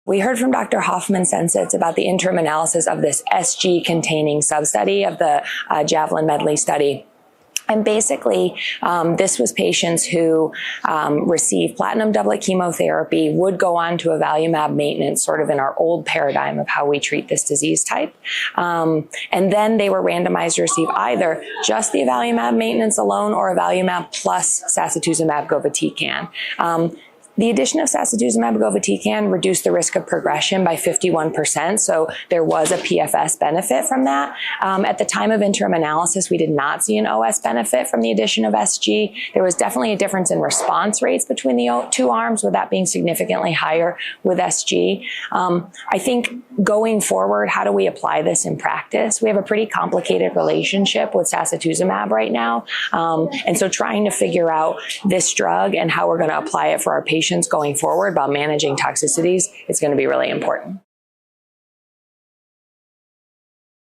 We heard from Dr. Hoffman-Sensitz about the interim analysis of this SG-containing substudy of the JAVELIN Medley study. And basically, this was patients who received platinum doublet chemotherapy, would go on to Avelumab maintenance, sort of in our old paradigm of how we treat this disease type. And then they were randomized to receive either just the Avelumab maintenance alone or Avelumab plus Sacituzumab govitecan. The addition of Sacituzumab govitecan reduced the risk of progression by 51%, so there was a PFS benefit from that. At the time of interim analysis, we did not see an OS benefit from the addition of SG. There was definitely a difference in response rates between the two arms, with that being significantly higher with SG. I think going forward, how do we apply this in practice? We have a pretty complicated relationship with Sacituzumab right now, and so trying to figure out this drug and how we're going to apply it for our patients going forward while managing toxicities is going to be really important.